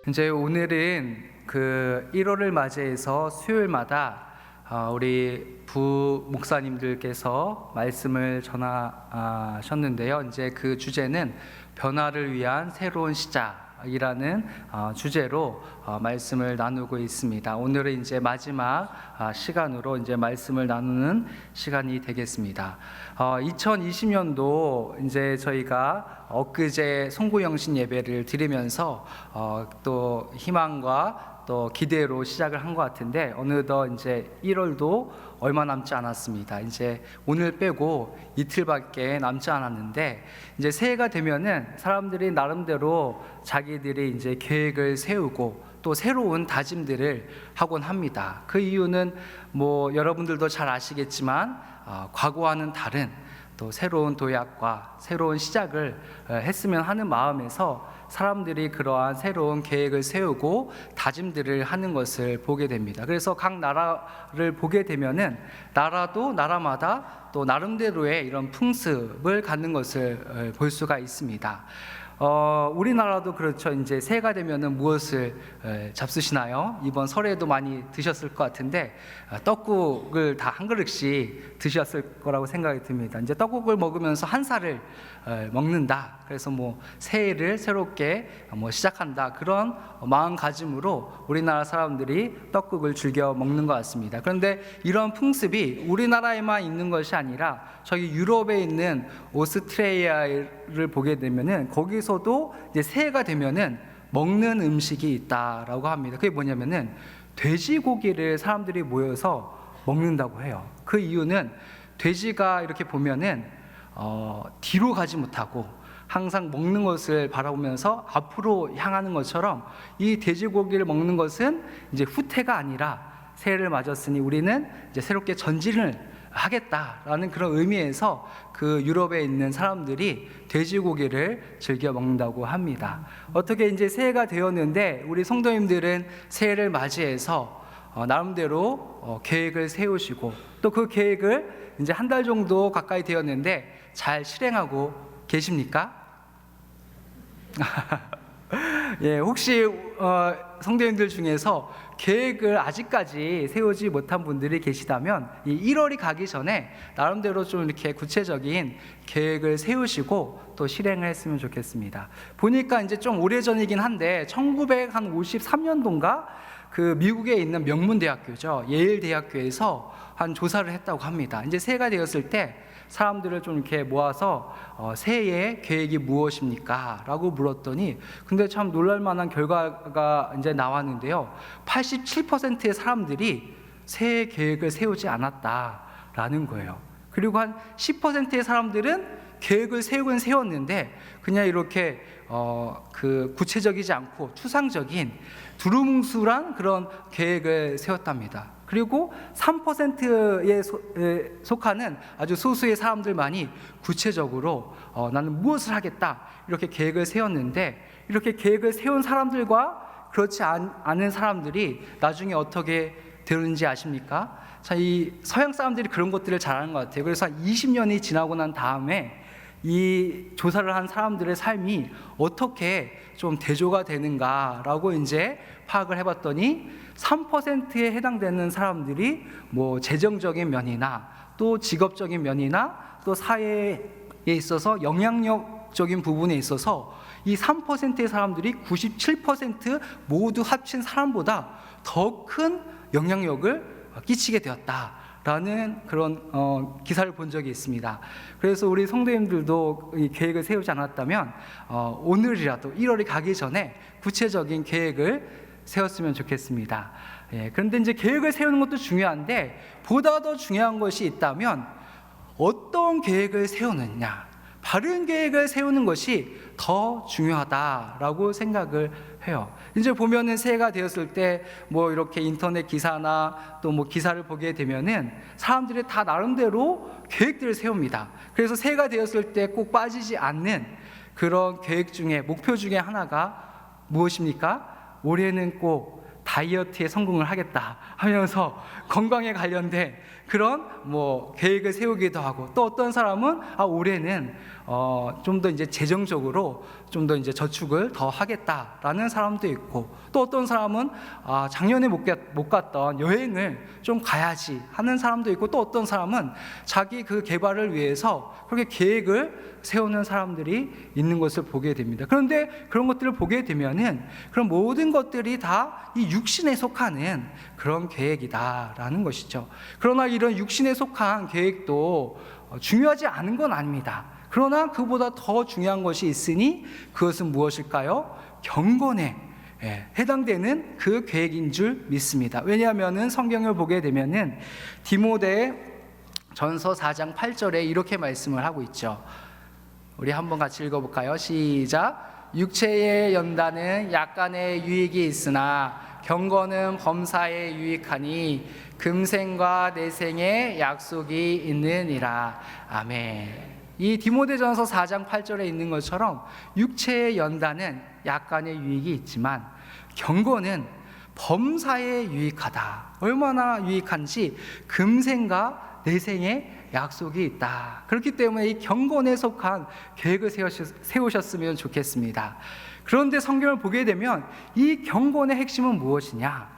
이제 오늘은 그 1월을 맞이해서 수요일마다 우리 부 목사님들께서 말씀을 전하셨는데요. 이제 그 주제는 변화를 위한 새로운 시작이라는 주제로 말씀을 나누고 있습니다. 오늘은 이제 마지막 시간으로 이제 말씀을 나누는 시간이 되겠습니다. 2020년도 이제 저희가 엊그제 송구영신 예배를 드리면서 또 희망과 또 기대로 시작을 한 것 같은데 어느덧 이제 1월도 얼마 남지 않았습니다. 이제 오늘 빼고 이틀밖에 남지 않았는데 이제 새해가 되면은 사람들이 나름대로 자기들이 이제 계획을 세우고 또 새로운 다짐들을 하곤 합니다. 그 이유는 뭐 여러분들도 잘 아시겠지만 과거와는 다른 또 새로운 도약과 새로운 시작을 했으면 하는 마음에서 사람들이 그러한 새로운 계획을 세우고 다짐들을 하는 것을 보게 됩니다. 그래서 각 나라를 보게 되면은 나라도 나라마다 또 나름대로의 이런 풍습을 갖는 것을 볼 수가 있습니다. 우리나라도 그렇죠. 이제 새해가 되면은 무엇을 잡수시나요? 이번 설에도 많이 드셨을 것 같은데 떡국을 다 한 그릇씩 드셨을 거라고 생각이 듭니다. 이제 떡국을 먹으면서 한 살을 먹는다. 그래서 뭐 새해를 새롭게 시작한다. 그런 마음가짐으로 우리나라 사람들이 떡국을 즐겨 먹는 것 같습니다. 그런데 이런 풍습이 우리나라에만 있는 것이 아니라 저기 유럽에 있는 오스트리아를 보게 되면은 거기서도 이제 새해가 되면은 먹는 음식이 있다라고 합니다. 그게 뭐냐면은 돼지고기를 사람들이 모여서 먹는다고 해요. 그 이유는 돼지가 이렇게 보면은 뒤로 가지 못하고 항상 먹는 것을 바라보면서 앞으로 향하는 것처럼 이 돼지고기를 먹는 것은 이제 후퇴가 아니라 새해를 맞았으니 우리는 이제 새롭게 전진을 하겠다라는 그런 의미에서 그 유럽에 있는 사람들이 돼지고기를 즐겨 먹는다고 합니다. 어떻게 이제 새해가 되었는데 우리 성도님들은 새해를 맞이해서 나름대로 계획을 세우시고 또 그 계획을 이제 한 달 정도 가까이 되었는데 잘 실행하고 계십니까? 예, 혹시 성도님들 중에서 계획을 아직까지 세우지 못한 분들이 계시다면 이 1월이 가기 전에 나름대로 좀 이렇게 구체적인 계획을 세우시고 또 실행을 했으면 좋겠습니다. 보니까 이제 좀 오래전이긴 한데 1953년도인가 그 미국에 있는 명문대학교죠. 예일 대학교에서 한 조사를 했다고 합니다. 이제 새해가 되었을 때 사람들을 좀 이렇게 모아서 새해의 계획이 무엇입니까? 라고 물었더니 근데 참 놀랄만한 결과가 이제 나왔는데요. 87%의 사람들이 새해 계획을 세우지 않았다라는 거예요. 그리고 한 10%의 사람들은 계획을 세우긴 세웠는데 그냥 이렇게 그 구체적이지 않고 추상적인 두루뭉술한 그런 계획을 세웠답니다. 그리고 3%에 속하는 아주 소수의 사람들만이 구체적으로 나는 무엇을 하겠다 이렇게 계획을 세웠는데 이렇게 계획을 세운 사람들과 그렇지 않은 사람들이 나중에 어떻게 되는지 아십니까? 자, 이 서양 사람들이 그런 것들을 잘하는 것 같아요. 그래서 20년이 지나고 난 다음에 이 조사를 한 사람들의 삶이 어떻게 좀 대조가 되는가라고 이제 파악을 해봤더니 3%에 해당되는 사람들이 뭐 재정적인 면이나 또 직업적인 면이나 또 사회에 있어서 영향력적인 부분에 있어서 이 3%의 사람들이 97% 모두 합친 사람보다 더 큰 영향력을 끼치게 되었다라는 그런 기사를 본 적이 있습니다. 그래서 우리 성도님들도 이 계획을 세우지 않았다면 오늘이라도 1월이 가기 전에 구체적인 계획을 세웠으면 좋겠습니다. 예, 그런데 이제 계획을 세우는 것도 중요한데 보다 더 중요한 것이 있다면 어떤 계획을 세우느냐, 바른 계획을 세우는 것이 더 중요하다라고 생각을 해요. 이제 보면은 새해가 되었을 때 뭐 이렇게 인터넷 기사나 또 뭐 기사를 보게 되면은 사람들이 다 나름대로 계획들을 세웁니다. 그래서 새해가 되었을 때 꼭 빠지지 않는 그런 계획 중에 목표 중에 하나가 무엇입니까? 올해는 꼭 다이어트에 성공을 하겠다 하면서 건강에 관련된 그런 계획을 세우기도 하고, 또 어떤 사람은 올해는 좀 더 이제 재정적으로 좀 더 이제 저축을 더 하겠다라는 사람도 있고, 또 어떤 사람은 작년에 못 갔던 여행을 좀 가야지 하는 사람도 있고, 또 어떤 사람은 자기 그 개발을 위해서 그렇게 계획을 세우는 사람들이 있는 것을 보게 됩니다. 그런데 그런 것들을 보게 되면은 그런 모든 것들이 다 이 육신에 속하는 그런 계획이다라는 것이죠. 그러나 이런 육신에 속한 계획도 중요하지 않은 건 아닙니다. 그러나 그보다 더 중요한 것이 있으니 그것은 무엇일까요? 경건에 해당되는 그 계획인 줄 믿습니다. 왜냐하면은 성경을 보게 되면은 디모데 전서 4장 8절에 이렇게 말씀을 하고 있죠. 우리 한번 같이 읽어볼까요? 시작. 육체의 연단은 약간의 유익이 있으나 경건은 범사에 유익하니 금생과 내생의 약속이 있느니라. 아멘. 이 디모데전서 4장 8절에 있는 것처럼 육체의 연단은 약간의 유익이 있지만 경건은 범사에 유익하다. 얼마나 유익한지 금생과 내생의 약속이 있다. 그렇기 때문에 이 경건에 속한 계획을 세우셨으면 좋겠습니다. 그런데 성경을 보게 되면 이 경건의 핵심은 무엇이냐?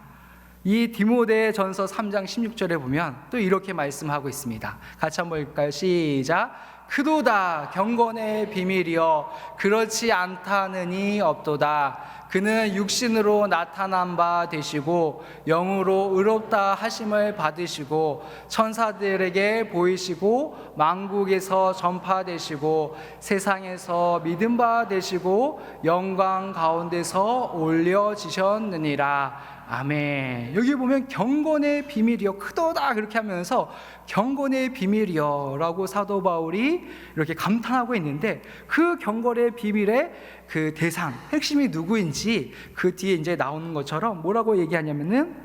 이 디모데전서 3장 16절에 보면 또 이렇게 말씀하고 있습니다. 같이 한번 읽을까요? 시작. 크도다 경건의 비밀이여 그렇지 않다느니 없도다. 그는 육신으로 나타난 바 되시고 영으로 의롭다 하심을 받으시고 천사들에게 보이시고 만국에서 전파되시고 세상에서 믿음 바 되시고 영광 가운데서 올려지셨느니라. 아멘. 여기 보면 경건의 비밀이여 크도다 그렇게 하면서 경건의 비밀이여 라고 사도 바울이 이렇게 감탄하고 있는데, 그 경건의 비밀의 그 대상, 핵심이 누구인지 그 뒤에 이제 나오는 것처럼 뭐라고 얘기하냐면은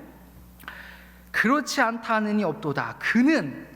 그렇지 않다느니 없도다.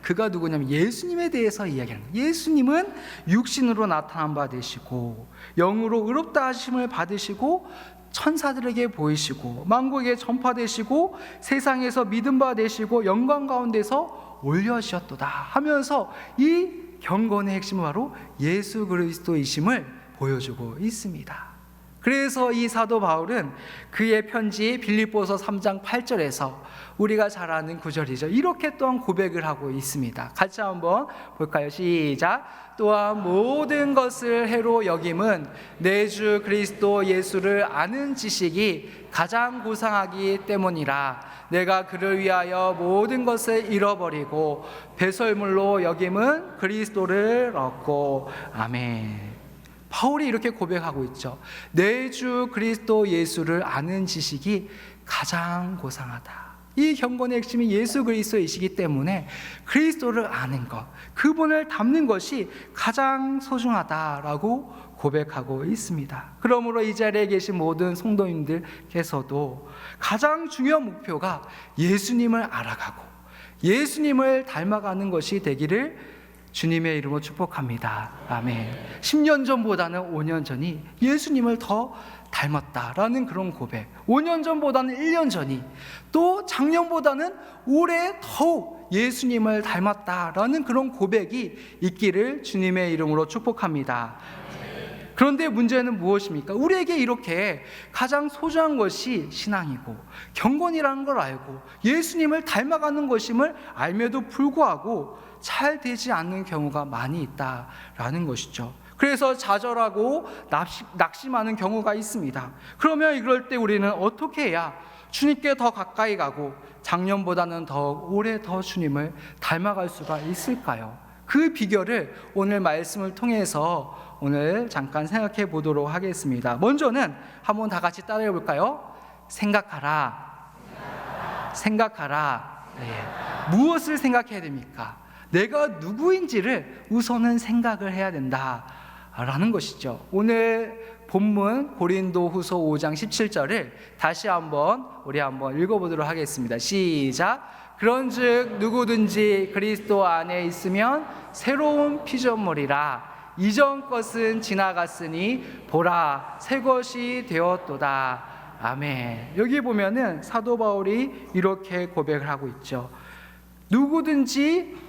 그가 누구냐면 예수님에 대해서 이야기하는 거예요. 예수님은 육신으로 나타난 바 되시고 영으로 의롭다 하심을 받으시고 천사들에게 보이시고 만국에 전파되시고 세상에서 믿음 바 되시고 영광 가운데서 올려지셨도다 하면서 이 경건의 핵심은 바로 예수 그리스도이심을 보여주고 있습니다. 그래서 이 사도 바울은 그의 편지 빌립보서 3장 8절에서 우리가 잘 아는 구절이죠. 이렇게 또한 고백을 하고 있습니다. 같이 한번 볼까요? 시작. 또한 모든 것을 해로 여김은 내 주 그리스도 예수를 아는 지식이 가장 고상하기 때문이라. 내가 그를 위하여 모든 것을 잃어버리고 배설물로 여김은 그리스도를 얻고. 아멘. 바울이 이렇게 고백하고 있죠. 내 주 그리스도 예수를 아는 지식이 가장 고상하다. 이 경건의 핵심이 예수 그리스도이시기 때문에 그리스도를 아는 것, 그분을 닮는 것이 가장 소중하다라고 고백하고 있습니다. 그러므로 이 자리에 계신 모든 성도님들께서도 가장 중요한 목표가 예수님을 알아가고 예수님을 닮아가는 것이 되기를 주님의 이름으로 축복합니다. 아멘. 10년 전보다는 5년 전이 예수님을 더 닮았다라는 그런 고백, 5년 전보다는 1년 전이, 또 작년보다는 올해 더욱 예수님을 닮았다라는 그런 고백이 있기를 주님의 이름으로 축복합니다. 그런데 문제는 무엇입니까? 우리에게 이렇게 가장 소중한 것이 신앙이고 경건이라는 걸 알고 예수님을 닮아가는 것임을 알면도 불구하고 잘 되지 않는 경우가 많이 있다라는 것이죠. 그래서 좌절하고 낙심하는 경우가 있습니다. 그러면 이럴 때 우리는 어떻게 해야 주님께 더 가까이 가고 작년보다는 더 오래 더 주님을 닮아갈 수가 있을까요? 그 비결을 오늘 말씀을 통해서 오늘 잠깐 생각해 보도록 하겠습니다. 먼저는 한번 다 같이 따라해 볼까요? 생각하라. 생각하라. 네. 무엇을 생각해야 됩니까? 내가 누구인지를 우선은 생각을 해야 된다라는 것이죠. 오늘 본문 고린도후서 5장 17절을 다시 우리 한번 읽어보도록 하겠습니다. 시작. 그런즉 누구든지 그리스도 안에 있으면 새로운 피조물이라. 이전 것은 지나갔으니 보라 새 것이 되었도다. 아멘. 여기 보면은 사도 바울이 이렇게 고백을 하고 있죠.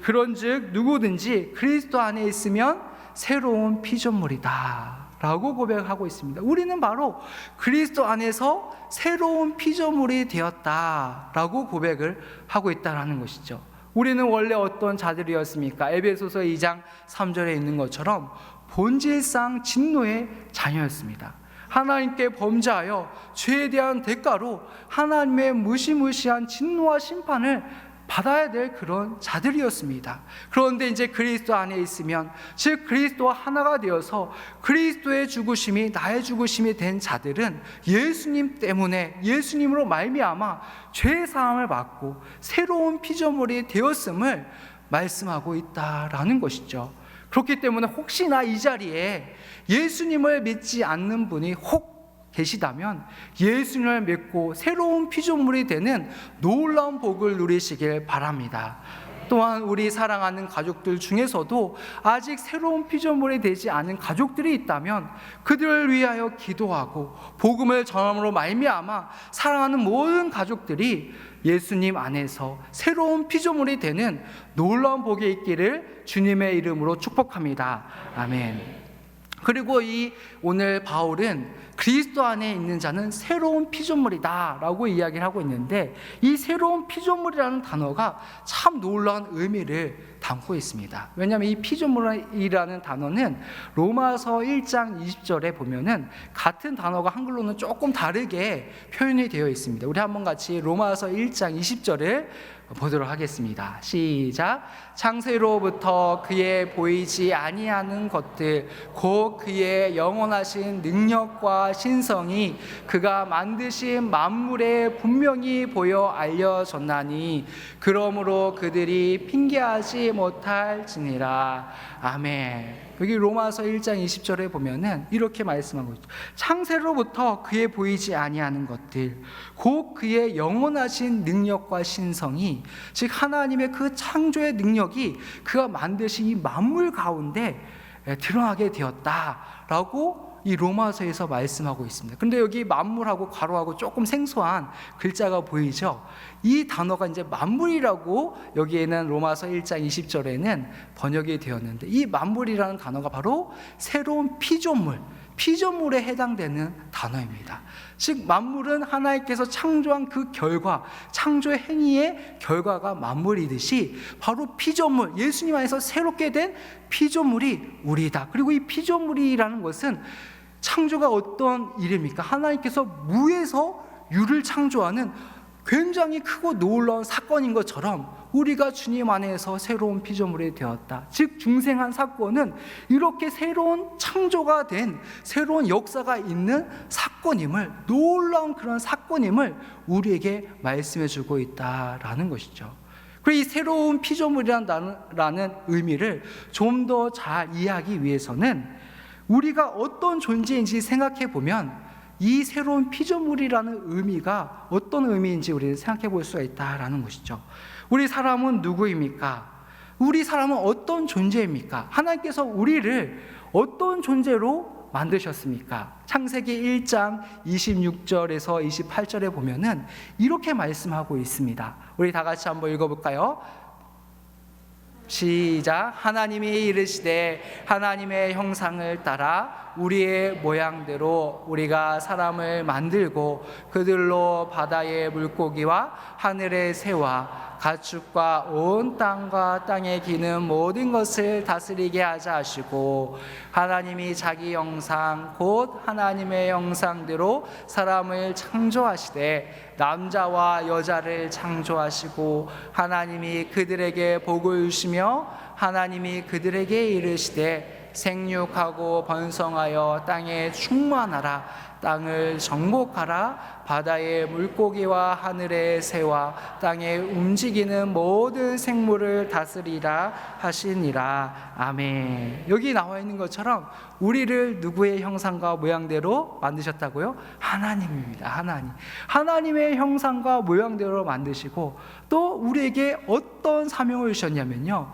그런즉 누구든지 그리스도 안에 있으면 새로운 피조물이다 라고 고백하고 있습니다. 우리는 바로 그리스도 안에서 새로운 피조물이 되었다 라고 고백을 하고 있다는 것이죠. 우리는 원래 어떤 자들이었습니까? 에베소서 2장 3절에 있는 것처럼 본질상 진노의 자녀였습니다. 하나님께 범죄하여 죄에 대한 대가로 하나님의 무시무시한 진노와 심판을 받아야 될 그런 자들이었습니다. 그런데 이제 그리스도 안에 있으면, 즉 그리스도와 하나가 되어서 그리스도의 죽으심이 나의 죽으심이 된 자들은 예수님 때문에, 예수님으로 말미암아 죄의 사함을 받고 새로운 피조물이 되었음을 말씀하고 있다라는 것이죠. 그렇기 때문에 혹시나 이 자리에 예수님을 믿지 않는 분이 혹 계시다면 예수님을 믿고 새로운 피조물이 되는 놀라운 복을 누리시길 바랍니다. 또한 우리 사랑하는 가족들 중에서도 아직 새로운 피조물이 되지 않은 가족들이 있다면 그들을 위하여 기도하고 복음을 전함으로 말미암아 사랑하는 모든 가족들이 예수님 안에서 새로운 피조물이 되는 놀라운 복이 있기를 주님의 이름으로 축복합니다. 아멘. 그리고 오늘 바울은 그리스도 안에 있는 자는 새로운 피조물이다 라고 이야기를 하고 있는데, 이 새로운 피조물이라는 단어가 참 놀라운 의미를 담고 있습니다. 왜냐하면 이 피조물이라는 단어는 로마서 1장 20절에 보면은 같은 단어가 한글로는 조금 다르게 표현이 되어 있습니다. 우리 한번 같이 로마서 1장 20절을 보도록 하겠습니다. 시작. 창세로부터 그의 보이지 아니하는 것들 곧 그의 영원하신 능력과 신성이 그가 만드신 만물에 분명히 보여 알려졌나니 그러므로 그들이 핑계하지 못할지니라. 아멘. 여기 로마서 1장 20절에 보면은 이렇게 말씀하고 있죠. 창세로부터 그의 보이지 아니하는 것들 곧 그의 영원하신 능력과 신성이, 즉 하나님의 그 창조의 능력이 그가 만드신 이 만물 가운데 드러나게 되었다라고 이 로마서에서 말씀하고 있습니다. 그런데 여기 만물하고 괄호하고 조금 생소한 글자가 보이죠? 이 단어가 이제 만물이라고 여기에는 로마서 1장 20절에는 번역이 되었는데, 이 만물이라는 단어가 바로 새로운 피조물에 해당되는 단어입니다. 즉 만물은 하나님께서 창조한 그 결과, 창조의 행위의 결과가 만물이듯이 바로 피조물, 예수님 안에서 새롭게 된 피조물이 우리다. 그리고 이 피조물이라는 것은 창조가 어떤 일입니까? 하나님께서 무에서 유를 창조하는 굉장히 크고 놀라운 사건인 것처럼 우리가 주님 안에서 새로운 피조물이 되었다. 즉 중생한 사건은 이렇게 새로운 창조가 된 새로운 역사가 있는 사건임을, 놀라운 그런 사건임을 우리에게 말씀해 주고 있다라는 것이죠. 그리고 이 새로운 피조물이라는 의미를 좀 더 잘 이해하기 위해서는 우리가 어떤 존재인지 생각해 보면 이 새로운 피조물이라는 의미가 어떤 의미인지 우리는 생각해 볼 수가 있다라는 것이죠. 우리 사람은 누구입니까? 우리 사람은 어떤 존재입니까? 하나님께서 우리를 어떤 존재로 만드셨습니까? 창세기 1장 26절에서 28절에 보면은 이렇게 말씀하고 있습니다. 우리 다 같이 한번 읽어볼까요? 시작. 하나님이 이르시되 하나님의 형상을 따라 우리의 모양대로 우리가 사람을 만들고 그들로 바다의 물고기와 하늘의 새와 가축과 온 땅과 땅에 기는 모든 것을 다스리게 하자 하시고, 하나님이 자기 형상 곧 하나님의 형상대로 사람을 창조하시되 남자와 여자를 창조하시고, 하나님이 그들에게 복을 주시며 하나님이 그들에게 이르시되 생육하고 번성하여 땅에 충만하라. 땅을 정복하라. 바다의 물고기와 하늘의 새와 땅에 움직이는 모든 생물을 다스리라 하시니라. 아멘. 여기 나와 있는 것처럼 우리를 누구의 형상과 모양대로 만드셨다고요? 하나님입니다. 하나님의 형상과 모양대로 만드시고, 또 우리에게 어떤 사명을 주셨냐면요,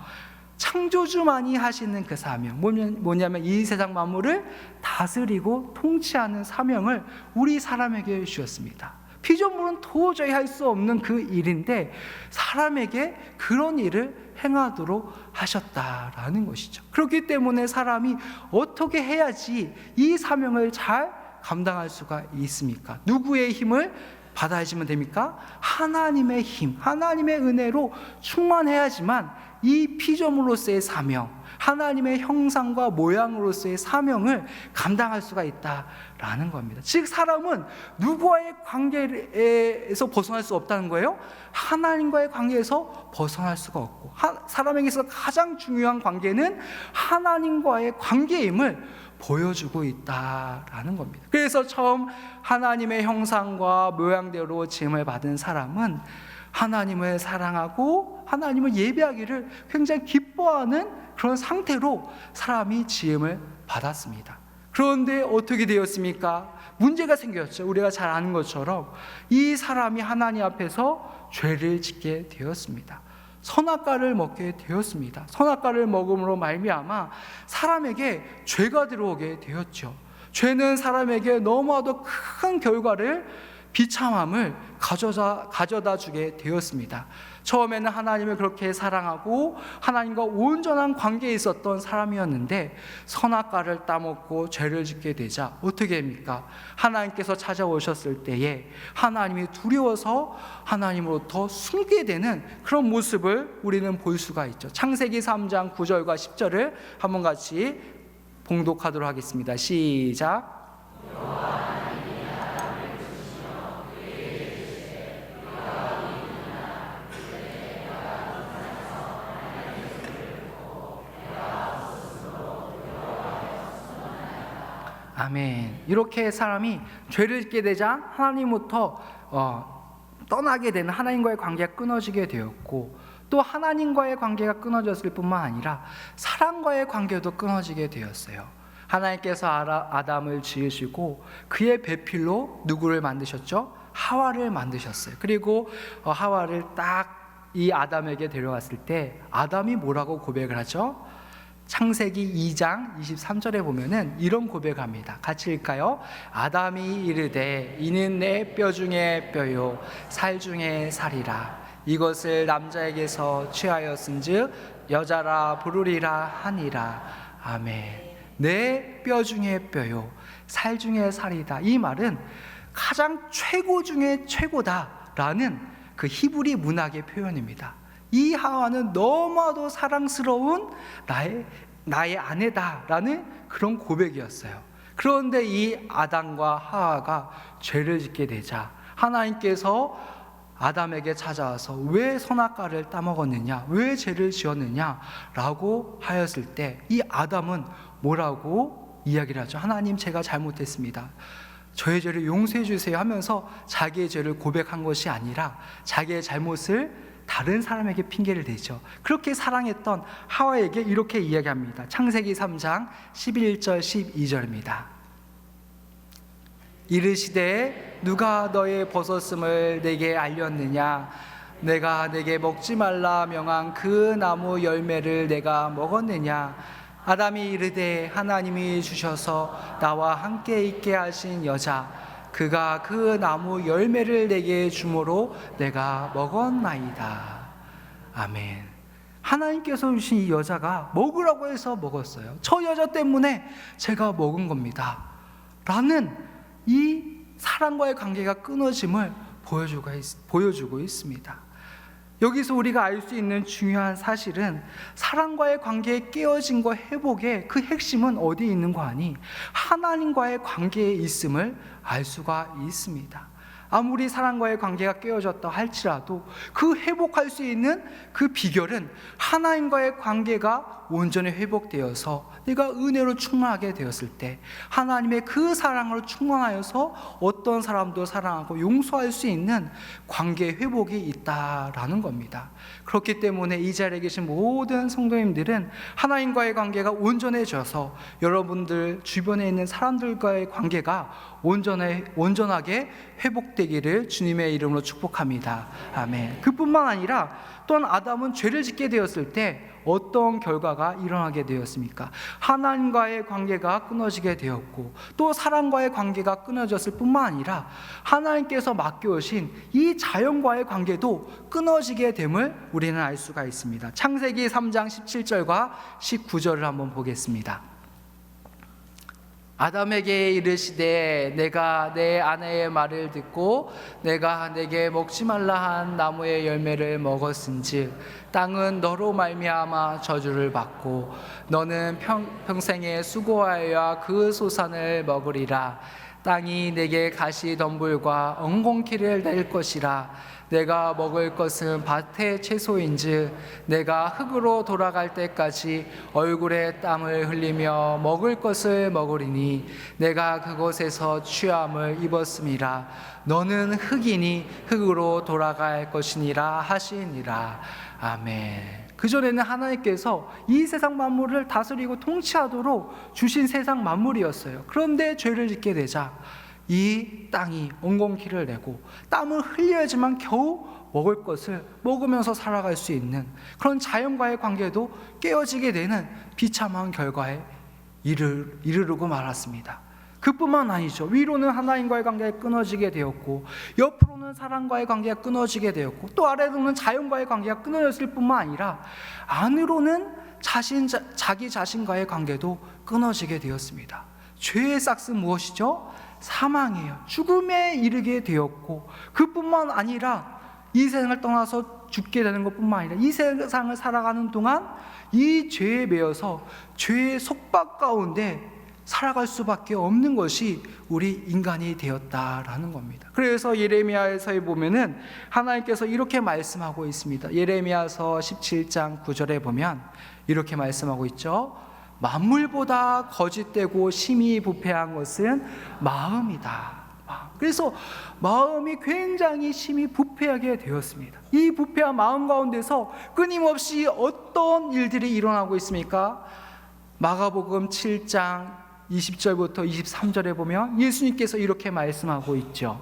창조주만이 하시는 그 사명, 뭐냐면 이 세상 만물을 다스리고 통치하는 사명을 우리 사람에게 주셨습니다. 피조물은 도저히 할 수 없는 그 일인데 사람에게 그런 일을 행하도록 하셨다라는 것이죠. 그렇기 때문에 사람이 어떻게 해야지 이 사명을 잘 감당할 수가 있습니까? 누구의 힘을 받아야지만 됩니까? 하나님의 힘, 하나님의 은혜로 충만해야지만 이 피조물로서의 사명, 하나님의 형상과 모양으로서의 사명을 감당할 수가 있다라는 겁니다. 즉 사람은 누구와의 관계에서 벗어날 수 없다는 거예요. 하나님과의 관계에서 벗어날 수가 없고, 사람에게서 가장 중요한 관계는 하나님과의 관계임을 보여주고 있다라는 겁니다. 그래서 처음 하나님의 형상과 모양대로 지음을 받은 사람은 하나님을 사랑하고 하나님을 예배하기를 굉장히 기뻐하는 그런 상태로 사람이 지음을 받았습니다. 그런데 어떻게 되었습니까? 문제가 생겼죠. 우리가 잘 아는 것처럼 이 사람이 하나님 앞에서 죄를 짓게 되었습니다. 선악과를 먹게 되었습니다. 선악과를 먹음으로 말미암아 사람에게 죄가 들어오게 되었죠. 죄는 사람에게 너무나도 큰 결과를, 비참함을 가져다 주게 되었습니다. 처음에는 하나님을 그렇게 사랑하고 하나님과 온전한 관계에 있었던 사람이었는데 선악과를 따먹고 죄를 짓게 되자 어떻게 합니까? 하나님께서 찾아오셨을 때에 하나님이 두려워서 하나님으로부터 숨게 되는 그런 모습을 우리는 볼 수가 있죠. 창세기 3장 9절과 10절을 한번 같이 봉독하도록 하겠습니다. 시작. 아멘. 이렇게 사람이 죄를 짓게 되자 하나님부터 떠나게 되는, 하나님과의 관계가 끊어지게 되었고, 또 하나님과의 관계가 끊어졌을 뿐만 아니라 사람과의 관계도 끊어지게 되었어요. 하나님께서 아담을 지으시고 그의 배필로 누구를 만드셨죠? 하와를 만드셨어요. 그리고 하와를 딱 이 아담에게 데려왔을 때 아담이 뭐라고 고백을 하죠? 창세기 2장 23절에 보면은 이런 고백을 합니다. 같이 읽을까요? 아담이 이르되 이는 내 뼈 중에 뼈요 살 중에 살이라. 이것을 남자에게서 취하였은즉 여자라 부르리라 하니라. 아멘. 내 뼈 중에 뼈요 살 중에 살이다. 이 말은 가장 최고 중에 최고다라는 그 히브리 문학의 표현입니다. 이 하와는 너무나도 사랑스러운 나의 아내다라는 그런 고백이었어요. 그런데 이 아담과 하와가 죄를 짓게 되자 하나님께서 아담에게 찾아와서 왜 선악과를 따먹었느냐, 왜 죄를 지었느냐라고 하였을 때 이 아담은 뭐라고 이야기를 하죠? 하나님, 제가 잘못했습니다. 저의 죄를 용서해 주세요 하면서 자기의 죄를 고백한 것이 아니라 자기의 잘못을 다른 사람에게 핑계를 대죠. 그렇게 사랑했던 하와에게 이렇게 이야기합니다. 창세기 3장 11절 12절입니다. 이르시되 누가 너의 벗었음을 내게 알렸느냐? 내가 내게 먹지 말라 명한 그 나무 열매를 내가 먹었느냐? 아담이 이르되 하나님이 주셔서 나와 함께 있게 하신 여자, 그가 그 나무 열매를 내게 주므로 내가 먹었나이다. 아멘. 하나님께서 주신 이 여자가 먹으라고 해서 먹었어요. 저 여자 때문에 제가 먹은 겁니다 라는 이 사랑과의 관계가 끊어짐을 보여주고 있습니다. 여기서 우리가 알 수 있는 중요한 사실은 사랑과의 관계의 깨어짐과 회복의 그 핵심은 어디에 있는 거 아니? 하나님과의 관계에 있음을 알 수가 있습니다. 아무리 사랑과의 관계가 깨어졌다 할지라도 그 회복할 수 있는 그 비결은 하나님과의 관계가 온전히 회복되어서 내가 은혜로 충만하게 되었을 때 하나님의 그 사랑으로 충만하여서 어떤 사람도 사랑하고 용서할 수 있는 관계 회복이 있다라는 겁니다. 그렇기 때문에 이 자리에 계신 모든 성도님들은 하나님과의 관계가 온전해져서 여러분들 주변에 있는 사람들과의 관계가 온전하게 회복되기를 주님의 이름으로 축복합니다. 아멘. 그뿐만 아니라 또한 아담은 죄를 짓게 되었을 때 어떤 결과가 일어나게 되었습니까? 하나님과의 관계가 끊어지게 되었고, 또 사람과의 관계가 끊어졌을 뿐만 아니라 하나님께서 맡겨오신 이 자연과의 관계도 끊어지게 됨을 우리는 알 수가 있습니다. 창세기 3장 17절과 19절을 한번 보겠습니다. 아담에게 이르시되 내가 내 아내의 말을 듣고 내가 내게 먹지 말라 한 나무의 열매를 먹었은즉 땅은 너로 말미암아 저주를 받고 너는 평생에 수고하여 그 소산을 먹으리라. 땅이 내게 가시덤불과 엉겅퀴를 낼 것이라. 내가 먹을 것은 밭의 채소인즉 내가 흙으로 돌아갈 때까지 얼굴에 땀을 흘리며 먹을 것을 먹으리니 내가 그곳에서 취함을 입었음이라. 너는 흙이니 흙으로 돌아갈 것이니라 하시니라. 아멘. 그전에는 하나님께서 이 세상 만물을 다스리고 통치하도록 주신 세상 만물이었어요. 그런데 죄를 짓게 되자 이 땅이 엉겅퀴를 내고 땀을 흘려야지만 겨우 먹을 것을 먹으면서 살아갈 수 있는 그런 자연과의 관계도 깨어지게 되는 비참한 결과에 이르르고 말았습니다. 그뿐만 아니죠. 위로는 하나님과의 관계가 끊어지게 되었고, 옆으로는 사람과의 관계가 끊어지게 되었고, 또 아래로는 자연과의 관계가 끊어졌을 뿐만 아니라 안으로는 자기 자신과의 관계도 끊어지게 되었습니다. 죄의 싹은 무엇이죠? 사망이에요. 죽음에 이르게 되었고, 그뿐만 아니라 이 세상을 떠나서 죽게 되는 것뿐만 아니라 이 세상을 살아가는 동안 이 죄에 매여서 죄의 속박 가운데 살아갈 수밖에 없는 것이 우리 인간이 되었다라는 겁니다. 그래서 예레미야에서 보면은 하나님께서 이렇게 말씀하고 있습니다. 예레미야서 17장 9절에 보면 이렇게 말씀하고 있죠. 만물보다 거짓되고 심히 부패한 것은 마음이다. 그래서 마음이 굉장히 심히 부패하게 되었습니다. 이 부패한 마음 가운데서 끊임없이 어떤 일들이 일어나고 있습니까? 마가복음 7장 20절부터 23절에 보면 예수님께서 이렇게 말씀하고 있죠.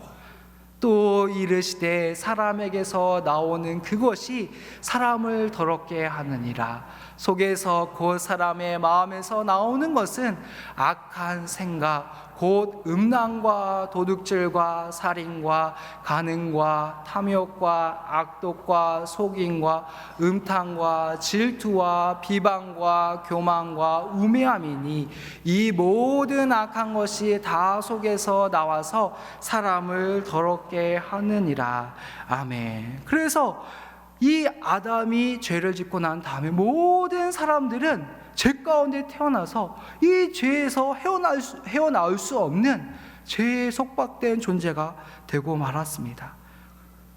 또 이르시되 사람에게서 나오는 그것이 사람을 더럽게 하느니라. 속에서 곧 사람의 마음에서 나오는 것은 악한 생각 곧 음란과 도둑질과 살인과 간음과 탐욕과 악독과 속임과 음탕과 질투와 비방과 교만과 우매함이니 이 모든 악한 것이 다 속에서 나와서 사람을 더럽게 하느니라. 아멘. 그래서 이 아담이 죄를 짓고 난 다음에 모든 사람들은 죄 가운데 태어나서 이 죄에서 헤어나올 수 없는 죄에 속박된 존재가 되고 말았습니다.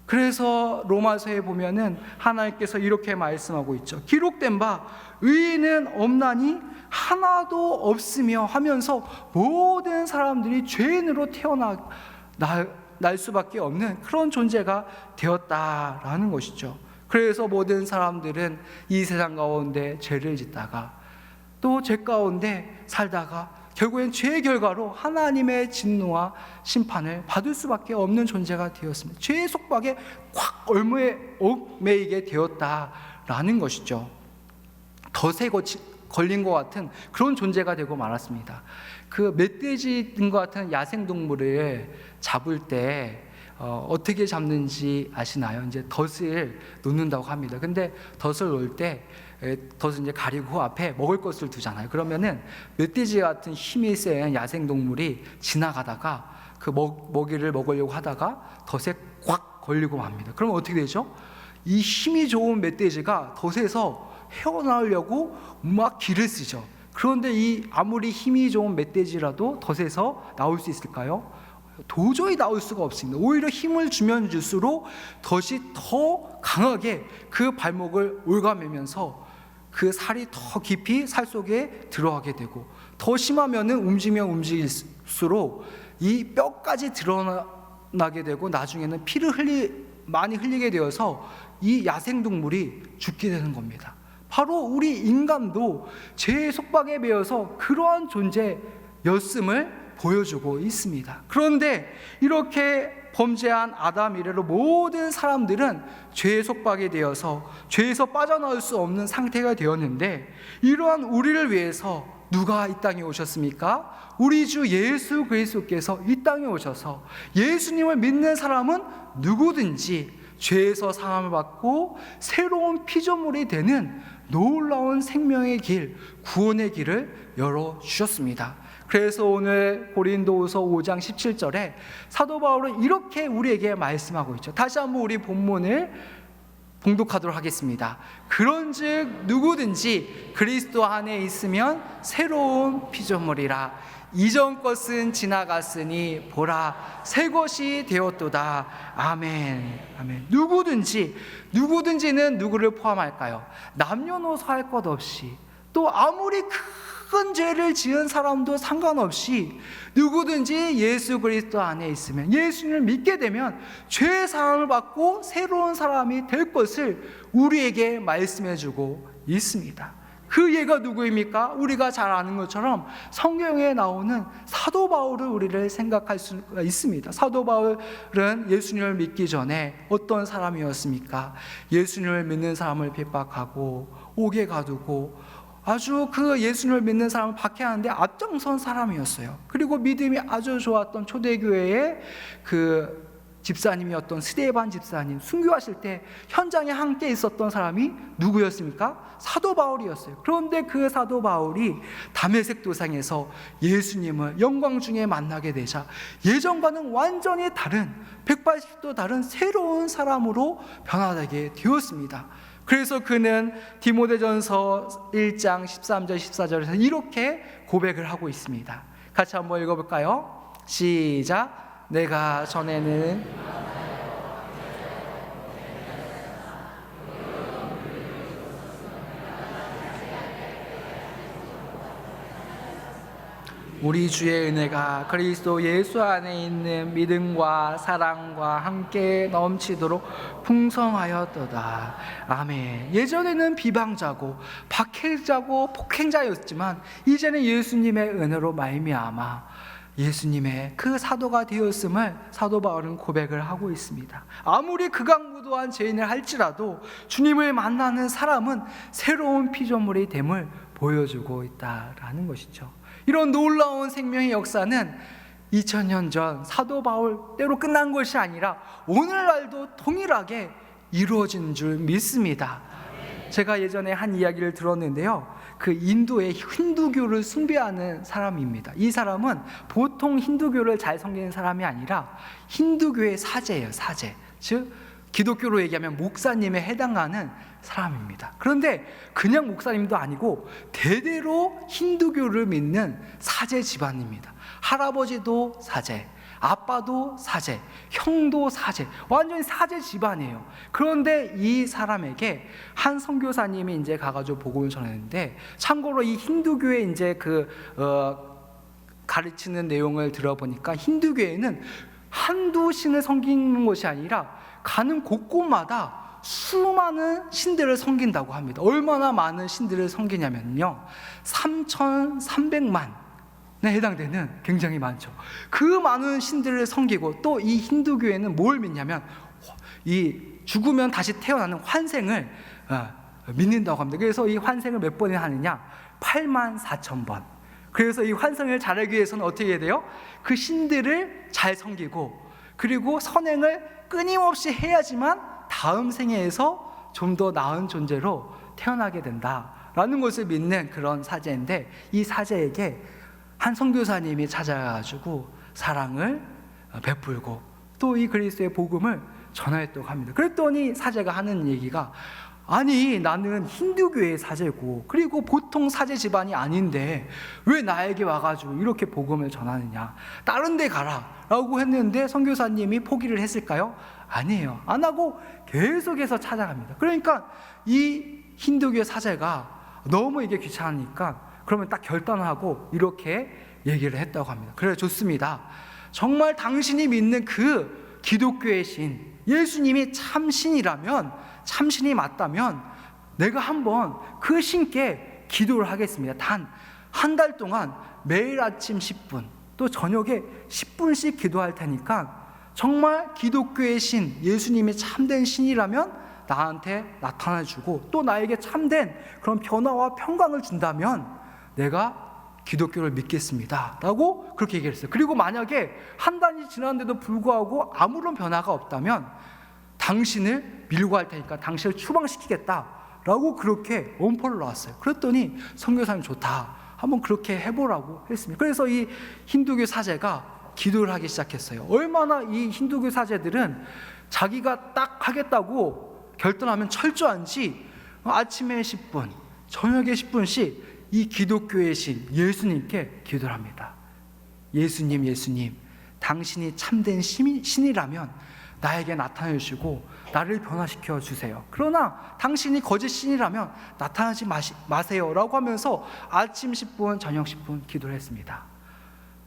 그래서 로마서에 보면은 하나님께서 이렇게 말씀하고 있죠. 기록된 바 의인은 없나니 하나도 없으며 하면서 모든 사람들이 죄인으로 날 수밖에 없는 그런 존재가 되었다라는 것이죠. 그래서 모든 사람들은 이 세상 가운데 죄를 짓다가 또 죄 가운데 살다가 결국엔 죄의 결과로 하나님의 진노와 심판을 받을 수밖에 없는 존재가 되었습니다. 죄의 속박에 확 얽매이게 되었다라는 것이죠. 덫에 걸린 것 같은 그런 존재가 되고 말았습니다. 그 멧돼지 등과 같은 야생동물을 잡을 때 어떻게 잡는지 아시나요? 이제 덫을 놓는다고 합니다. 근데 덫을 놓을 때 덫을 이제 가리고 앞에 먹을 것을 두잖아요. 그러면은 멧돼지 같은 힘이 센 야생동물이 지나가다가 그 먹이를 먹으려고 하다가 덫에 꽉 걸리고 맙니다. 그러면 어떻게 되죠? 이 힘이 좋은 멧돼지가 덫에서 헤어나오려고 막 기를 쓰죠. 그런데 이 아무리 힘이 좋은 멧돼지라도 덫에서 나올 수 있을까요? 도저히 나올 수가 없습니다. 오히려 힘을 주면 줄수록 덫이 더 강하게 그 발목을 올가매면서 그 살이 더 깊이 살 속에 들어가게 되고, 더 심하면은 움직이면 움직일수록 이 뼈까지 드러나게 되고 나중에는 피를 많이 흘리게 되어서 이 야생동물이 죽게 되는 겁니다. 바로 우리 인간도 죄의 속박에 매여서 그러한 존재였음을 보여주고 있습니다. 그런데 이렇게 범죄한 아담 이래로 모든 사람들은 죄에 속박이 되어서 죄에서 빠져나올 수 없는 상태가 되었는데, 이러한 우리를 위해서 누가 이 땅에 오셨습니까? 우리 주 예수 그리스도께서 이 땅에 오셔서 예수님을 믿는 사람은 누구든지 죄에서 사함을 받고 새로운 피조물이 되는 놀라운 생명의 길, 구원의 길을 열어주셨습니다. 그래서 오늘 고린도후서 5장 17절에 사도 바울은 이렇게 우리에게 말씀하고 있죠. 다시 한번 우리 본문을 봉독하도록 하겠습니다. 그런즉 누구든지 그리스도 안에 있으면 새로운 피조물이라. 이전 것은 지나갔으니 보라 새 것이 되었도다. 아멘. 아멘. 누구든지는 누구를 포함할까요? 남녀노소 할 것 없이, 또 아무리 큰 죄를 지은 사람도 상관없이 누구든지 예수 그리스도 안에 있으면, 예수님을 믿게 되면 죄의 사함을 받고 새로운 사람이 될 것을 우리에게 말씀해 주고 있습니다. 그 예가 누구입니까? 우리가 잘 아는 것처럼 성경에 나오는 사도 바울을 우리를 생각할 수가 있습니다. 사도 바울은 예수님을 믿기 전에 어떤 사람이었습니까? 예수님을 믿는 사람을 핍박하고 옥에 가두고 아주 그 예수님을 믿는 사람을 박해하는데 앞장선 사람이었어요. 그리고 믿음이 아주 좋았던 초대교회의 그 집사님이었던 스데반 집사님, 순교하실 때 현장에 함께 있었던 사람이 누구였습니까? 사도 바울이었어요. 그런데 그 사도 바울이 다메섹 도상에서 예수님을 영광 중에 만나게 되자 예전과는 완전히 다른 180도 다른 새로운 사람으로 변화되게 되었습니다. 그래서 그는 디모데전서 1장 13절 14절에서 이렇게 고백을 하고 있습니다. 같이 한번 읽어볼까요? 시작. 내가 전에는 우리 주의 은혜가 그리스도 예수 안에 있는 믿음과 사랑과 함께 넘치도록 풍성하였도다. 아멘. 예전에는 비방자고 박해자고 폭행자였지만 이제는 예수님의 은혜로 말미암아 예수님의 그 사도가 되었음을 사도 바울은 고백을 하고 있습니다. 아무리 극악무도한 죄인을 할지라도 주님을 만나는 사람은 새로운 피조물이 됨을 보여주고 있다라는 것이죠. 이런 놀라운 생명의 역사는 2000년 전 사도 바울 때로 끝난 것이 아니라 오늘날도 동일하게 이루어진 줄 믿습니다. 제가 예전에 한 이야기를 들었는데요, 그 인도의 힌두교를 숭배하는 사람입니다. 이 사람은 보통 힌두교를 잘 섬기는 사람이 아니라 힌두교의 사제예요. 사제, 즉 기독교로 얘기하면 목사님에 해당하는 사람입니다. 그런데 그냥 목사님도 아니고 대대로 힌두교를 믿는 사제 집안입니다. 할아버지도 사제, 아빠도 사제, 형도 사제, 완전히 사제 집안이에요. 그런데 이 사람에게 한 선교사님이 이제 가가지고 복음을 전했는데, 참고로 이 힌두교의 이제 가르치는 내용을 들어보니까 힌두교에는 한두 신을 섬기는 것이 아니라 가는 곳곳마다 수많은 신들을 섬긴다고 합니다. 얼마나 많은 신들을 섬기냐면요, 3,300만에 해당되는, 굉장히 많죠. 그 많은 신들을 섬기고, 또 이 힌두교에는 뭘 믿냐면 이 죽으면 다시 태어나는 환생을 믿는다고 합니다. 그래서 이 환생을 몇 번이나 하느냐? 84,000번. 그래서 이 환생을 잘하기 위해서는 어떻게 해야 돼요? 그 신들을 잘 섬기고, 그리고 선행을 끊임없이 해야지만 다음 생애에서 좀 더 나은 존재로 태어나게 된다라는 것을 믿는 그런 사제인데, 이 사제에게 한 선교사님이 찾아가지고 사랑을 베풀고 또 이 그리스도의 복음을 전하였다고 합니다. 그랬더니 사제가 하는 얘기가, 아니 나는 힌두교의 사제고 그리고 보통 사제 집안이 아닌데 왜 나에게 와가지고 이렇게 복음을 전하느냐, 다른 데 가라 라고 했는데 선교사님이 포기를 했을까요? 아니에요. 안 하고 계속해서 찾아갑니다. 그러니까 이 힌두교 사제가 너무 이게 귀찮으니까 그러면 딱 결단하고 이렇게 얘기를 했다고 합니다. 그래, 좋습니다. 정말 당신이 믿는 그 기독교의 신, 예수님이 참 신이라면, 참 신이 맞다면 내가 한번 그 신께 기도를 하겠습니다. 단 한 달 동안 매일 아침 10분 또 저녁에 10분씩 기도할 테니까 정말 기독교의 신, 예수님이 참된 신이라면 나한테 나타나주고 또 나에게 참된 그런 변화와 평강을 준다면 내가 기독교를 믿겠습니다 라고 그렇게 얘기를 했어요. 그리고 만약에 한 달이 지났는데도 불구하고 아무런 변화가 없다면 당신을 밀고 갈 테니까 당신을 추방시키겠다 라고 그렇게 엄포를 놨어요. 그랬더니 선교사님 좋다, 한번 그렇게 해보라고 했습니다. 그래서 이 힌두교 사제가 기도를 하기 시작했어요. 얼마나 이 힌두교 사제들은 자기가 딱 하겠다고 결단하면 철저한지 아침에 10분, 저녁에 10분씩 이 기독교의 신 예수님께 기도를 합니다. 예수님, 예수님, 당신이 참된 신이라면 나에게 나타내 주시고 나를 변화시켜 주세요. 그러나 당신이 거짓 신이라면 나타나지 마세요 라고 하면서 아침 10분, 저녁 10분 기도를 했습니다.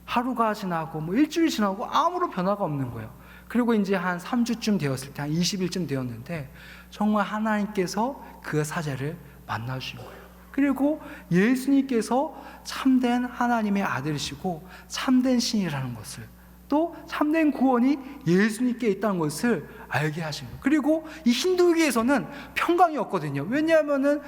하루가 지나고 일주일 지나고 아무런 변화가 없는 거예요. 그리고 이제 한 3주쯤 되었을 때, 한 20일쯤 되었는데 정말 하나님께서 그 사제를 만나주신 거예요. 그리고 예수님께서 참된 하나님의 아들이시고 참된 신이라는 것을, 또 참된 구원이 예수님께 있다는 것을 알게 하신 거예요. 그리고 이 힌두교에서는 평강이 없거든요. 왜냐하면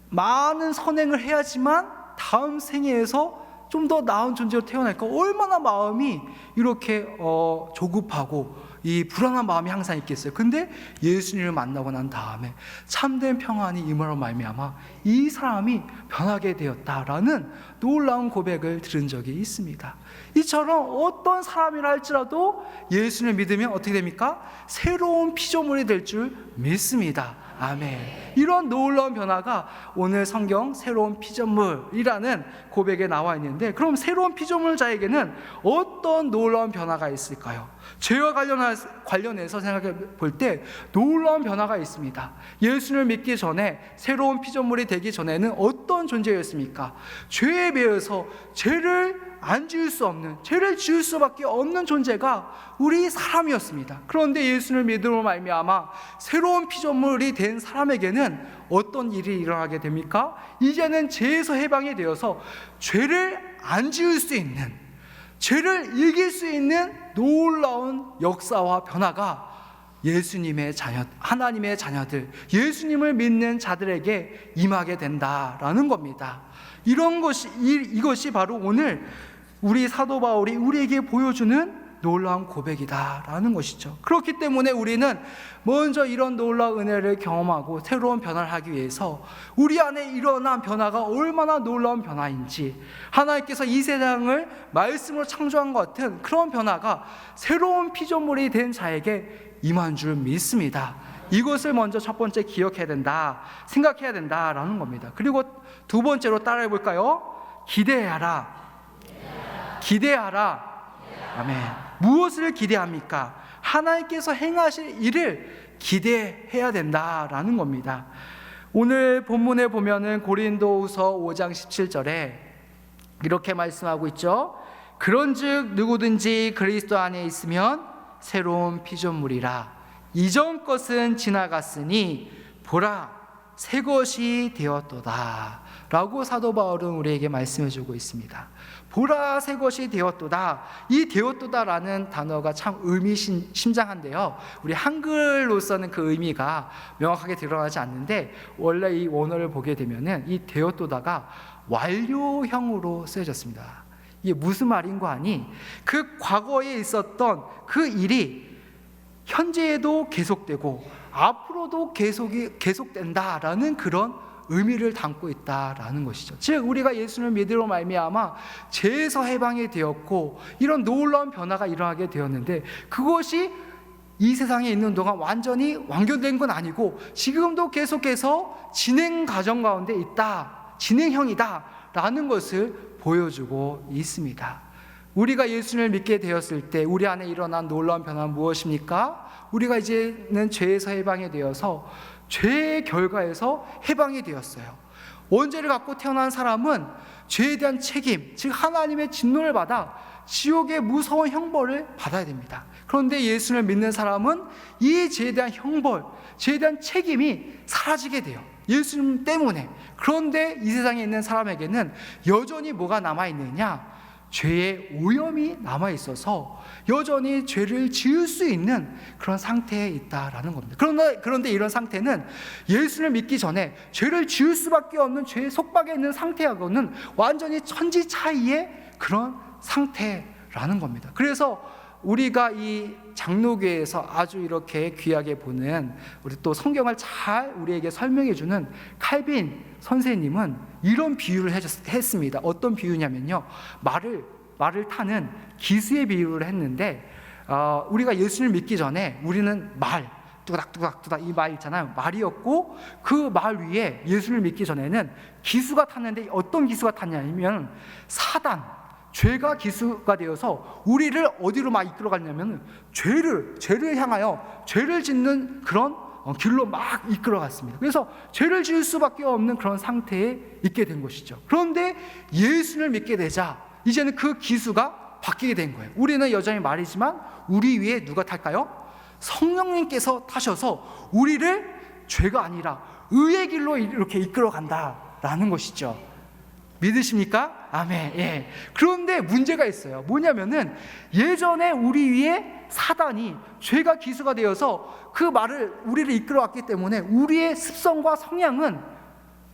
많은 선행을 해야지만 다음 생애에서 좀 더 나은 존재로 태어날까 얼마나 마음이 이렇게 조급하고 이 불안한 마음이 항상 있겠어요. 근데 예수님을 만나고 난 다음에 참된 평안이 임하로 말미암아 이 사람이 변하게 되었다라는 놀라운 고백을 들은 적이 있습니다. 이처럼 어떤 사람이라 할지라도 예수님을 믿으면 어떻게 됩니까? 새로운 피조물이 될 줄 믿습니다. 아멘. 이런 놀라운 변화가 오늘 성경 새로운 피조물이라는 고백에 나와 있는데, 그럼 새로운 피조물자에게는 어떤 놀라운 변화가 있을까요? 죄와 관련해서 생각해 볼 때 놀라운 변화가 있습니다. 예수를 믿기 전에, 새로운 피조물이 되기 전에는 어떤 존재였습니까? 죄에 매여서 죄를 안 지을 수 없는, 죄를 지을 수밖에 없는 존재가 우리 사람이었습니다. 그런데 예수를 믿음으로 말미암아 새로운 피조물이 된 사람에게는 어떤 일이 일어나게 됩니까? 이제는 죄에서 해방이 되어서 죄를 안 지을 수 있는, 죄를 이길 수 있는 놀라운 역사와 변화가 예수님의 자녀, 하나님의 자녀들, 예수님을 믿는 자들에게 임하게 된다라는 겁니다. 이것이 바로 오늘 우리 사도 바울이 우리에게 보여주는 놀라운 고백이다라는 것이죠. 그렇기 때문에 우리는 먼저 이런 놀라운 은혜를 경험하고 새로운 변화를 하기 위해서 우리 안에 일어난 변화가 얼마나 놀라운 변화인지, 하나님께서 이 세상을 말씀으로 창조한 것 같은 그런 변화가 새로운 피조물이 된 자에게 임한 줄 믿습니다. 이것을 먼저 첫 번째 기억해야 된다, 생각해야 된다라는 겁니다. 그리고 두 번째로 따라해 볼까요? 기대하라. 기대하라. 아멘. 무엇을 기대합니까? 하나님께서 행하실 일을 기대해야 된다라는 겁니다. 오늘 본문에 보면은 고린도후서 5장 17절에 이렇게 말씀하고 있죠. 그런즉 누구든지 그리스도 안에 있으면 새로운 피조물이라. 이전 것은 지나갔으니 보라 새 것이 되었도다 라고 사도 바울은 우리에게 말씀해 주고 있습니다. 보라 새 것이 되었도다. 이 되었도다라는 단어가 참 의미심장한데요, 우리 한글로서는 그 의미가 명확하게 드러나지 않는데, 원래 이 원어를 보게 되면은 이 되었도다가 완료형으로 쓰여졌습니다. 이게 무슨 말인 거 아니? 그 과거에 있었던 그 일이 현재에도 계속되고 앞으로도 계속된다라는 그런 의미를 담고 있다라는 것이죠. 즉 우리가 예수를 믿으러 말미암아 죄에서 해방이 되었고 이런 놀라운 변화가 일어나게 되었는데, 그것이 이 세상에 있는 동안 완전히 완결된 건 아니고 지금도 계속해서 진행 과정 가운데 있다, 진행형이다 라는 것을 보여주고 있습니다. 우리가 예수를 믿게 되었을 때 우리 안에 일어난 놀라운 변화는 무엇입니까? 우리가 이제는 죄에서 해방이 되어서 죄의 결과에서 해방이 되었어요. 원죄를 갖고 태어난 사람은 죄에 대한 책임, 즉 하나님의 진노를 받아 지옥의 무서운 형벌을 받아야 됩니다. 그런데 예수를 믿는 사람은 이 죄에 대한 형벌, 죄에 대한 책임이 사라지게 돼요. 예수님 때문에. 그런데 이 세상에 있는 사람에게는 여전히 뭐가 남아있느냐? 죄의 오염이 남아 있어서 여전히 죄를 지을 수 있는 그런 상태에 있다라는 겁니다. 그런데 이런 상태는 예수를 믿기 전에 죄를 지을 수밖에 없는 죄의 속박에 있는 상태하고는 완전히 천지 차이의 그런 상태라는 겁니다. 그래서 우리가 이 장로교에서 아주 이렇게 귀하게 보는, 우리 또 성경을 잘 우리에게 설명해 주는 칼빈 선생님은 이런 비유를 했습니다. 어떤 비유냐면요, 말을 타는 기수의 비유를 했는데, 우리가 예수를 믿기 전에 우리는 말, 뚜닥뚜닥뚜닥 이 말 있잖아요, 말이었고, 그 말 위에 예수를 믿기 전에는 기수가 탔는데, 어떤 기수가 탔냐면 사단, 죄가 기수가 되어서 우리를 어디로 막 이끌어갔냐면 죄를 향하여 죄를 짓는 그런 길로 막 이끌어갔습니다. 그래서 죄를 지을 수밖에 없는 그런 상태에 있게 된 것이죠. 그런데 예수를 믿게 되자 이제는 그 기수가 바뀌게 된 거예요. 우리는 여전히 말이지만 우리 위에 누가 탈까요? 성령님께서 타셔서 우리를 죄가 아니라 의의 길로 이렇게 이끌어간다라는 것이죠. 믿으십니까? 아멘. 예. 그런데 문제가 있어요. 뭐냐면은 예전에 우리 위에 사단이 죄가 기수가 되어서 그 말을 우리를 이끌어왔기 때문에 우리의 습성과 성향은,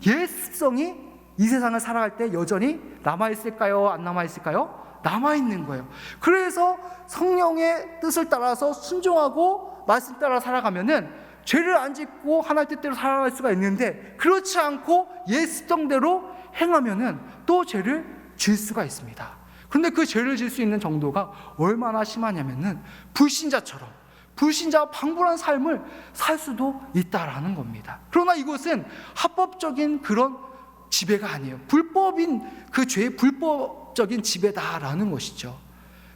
옛 습성이 이 세상을 살아갈 때 여전히 남아있을까요? 안 남아있을까요? 남아있는 거예요. 그래서 성령의 뜻을 따라서 순종하고 말씀 따라 살아가면은 죄를 안 짓고 하나님 뜻대로 살아갈 수가 있는데, 그렇지 않고 옛 습성대로 행하면은 또 죄를 질 수가 있습니다. 그런데 그 죄를 질 수 있는 정도가 얼마나 심하냐면은 불신자와 방불한 삶을 살 수도 있다라는 겁니다. 그러나 이것은 합법적인 그런 지배가 아니에요. 불법인 그 죄의 불법적인 지배다라는 것이죠.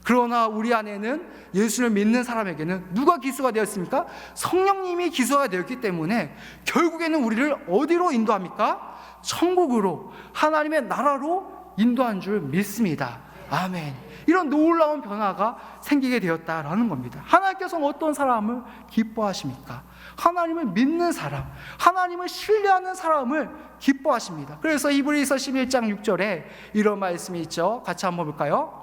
그러나 우리 안에는 예수를 믿는 사람에게는 누가 기수가 되었습니까? 성령님이 기수가 되었기 때문에 결국에는 우리를 어디로 인도합니까? 천국으로, 하나님의 나라로 인도한 줄 믿습니다. 아멘. 이런 놀라운 변화가 생기게 되었다라는 겁니다. 하나님께서는 어떤 사람을 기뻐하십니까? 하나님을 믿는 사람, 하나님을 신뢰하는 사람을 기뻐하십니다. 그래서 히브리서 11장 6절에 이런 말씀이 있죠. 같이 한번 볼까요?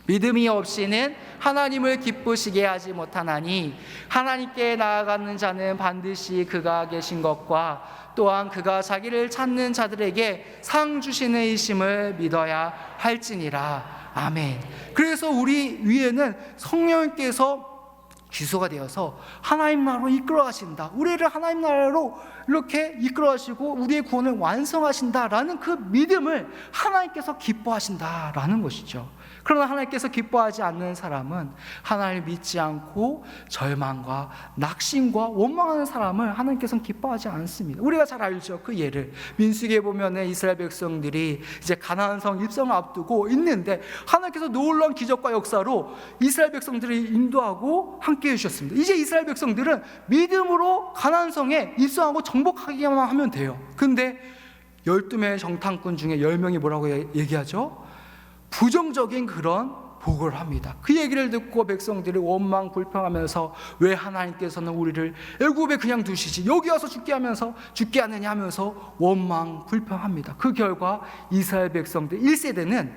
믿음이 없이는 하나님을 기쁘시게 하지 못하나니 하나님께 나아가는 자는 반드시 그가 계신 것과 또한 그가 자기를 찾는 자들에게 상 주시는 이심을 믿어야 할지니라. 아멘. 그래서 우리 위에는 성령님께서 기수가 되어서 하나님 나라로 이끌어 가신다, 우리를 하나님 나라로 이렇게 이끌어 가시고 우리의 구원을 완성하신다라는 그 믿음을 하나님께서 기뻐하신다라는 것이죠. 그러나 하나님께서 기뻐하지 않는 사람은 하나님을 믿지 않고 절망과 낙심과 원망하는 사람을 하나님께서는 기뻐하지 않습니다. 우리가 잘 알죠. 그 예를 민수기에 보면은 이스라엘 백성들이 이제 가나안 성 입성을 앞두고 있는데 하나님께서 놀라운 기적과 역사로 이스라엘 백성들을 인도하고 함께 해주셨습니다. 이제 이스라엘 백성들은 믿음으로 가나안 성에 입성하고 정복하기만 하면 돼요. 근데 12명의 정탐꾼 중에 10명이 뭐라고 얘기하죠? 부정적인 그런 보고를 합니다. 그 얘기를 듣고 백성들이 원망 불평하면서 왜 하나님께서는 우리를 애굽에 그냥 두시지, 여기 와서 죽게 하느냐 하면서 원망 불평합니다. 그 결과 이스라엘 백성들 1세대는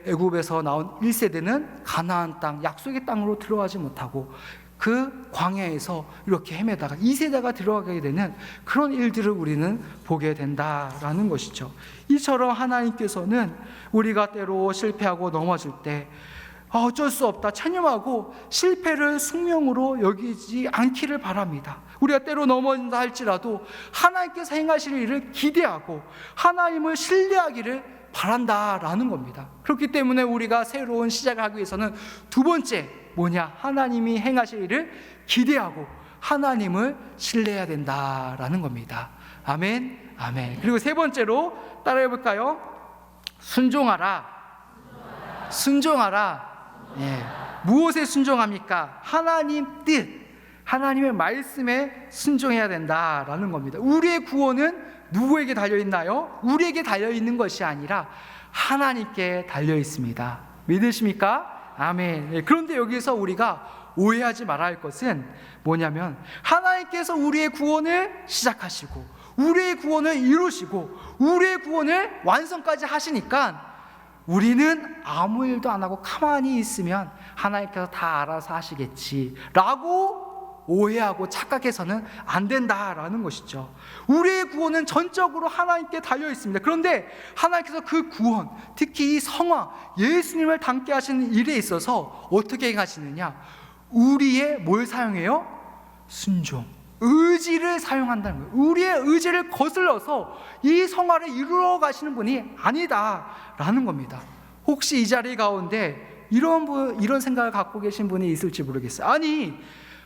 애굽에서 나온 1세대는 가나안 땅, 약속의 땅으로 들어가지 못하고 그 광야에서 이렇게 헤매다가 2세대가 들어가게 되는 그런 일들을 우리는 보게 된다라는 것이죠. 이처럼 하나님께서는 우리가 때로 실패하고 넘어질 때 어쩔 수 없다 체념하고 실패를 숙명으로 여기지 않기를 바랍니다. 우리가 때로 넘어진다 할지라도 하나님께서 행하실 일을 기대하고 하나님을 신뢰하기를 바란다라는 겁니다. 그렇기 때문에 우리가 새로운 시작을 하기 위해서는 두 번째 뭐냐? 하나님이 행하실 일을 기대하고 하나님을 신뢰해야 된다라는 겁니다. 아멘, 아멘. 그리고 세 번째로 따라해 볼까요? 순종하라. 예. 무엇에 순종합니까? 하나님 뜻, 하나님의 말씀에 순종해야 된다라는 겁니다. 우리의 구원은 누구에게 달려있나요? 우리에게 달려있는 것이 아니라 하나님께 달려있습니다. 믿으십니까? 아멘. 그런데 여기서 우리가 오해하지 말아야 할 것은 뭐냐면 하나님께서 우리의 구원을 시작하시고 우리의 구원을 이루시고 우리의 구원을 완성까지 하시니까 우리는 아무 일도 안 하고 가만히 있으면 하나님께서 다 알아서 하시겠지 라고 오해하고 착각해서는 안 된다라는 것이죠. 우리의 구원은 전적으로 하나님께 달려 있습니다. 그런데 하나님께서 그 구원, 특히 이 성화, 예수님을 닮게 하시는 일에 있어서 어떻게 행하시느냐? 우리의 뭘 사용해요? 순종, 의지를 사용한다는 거예요. 우리의 의지를 거슬러서 이 성화를 이루어 가시는 분이 아니다라는 겁니다. 혹시 이 자리 가운데 이런 생각을 갖고 계신 분이 있을지 모르겠어요. 아니,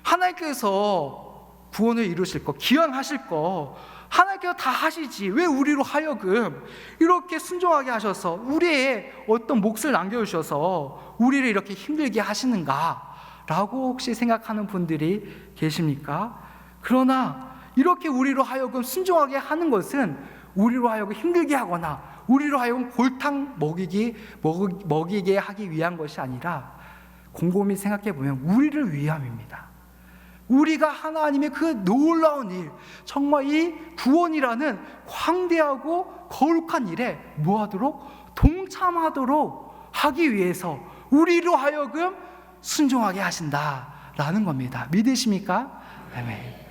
하나님께서 구원을 이루실 거, 기원하실 거 하나님께서 다 하시지 왜 우리로 하여금 이렇게 순종하게 하셔서 우리의 어떤 몫을 남겨주셔서 우리를 이렇게 힘들게 하시는가 라고 혹시 생각하는 분들이 계십니까? 그러나 이렇게 우리로 하여금 순종하게 하는 것은 우리로 하여금 힘들게 하거나 우리로 하여금 골탕 먹이게 하기 위한 것이 아니라 곰곰이 생각해 보면 우리를 위함입니다. 우리가 하나님의 그 놀라운 일, 정말 이 구원이라는 광대하고 거룩한 일에 뭐하도록? 동참하도록 하기 위해서 우리로 하여금 순종하게 하신다라는 겁니다. 믿으십니까? 아멘.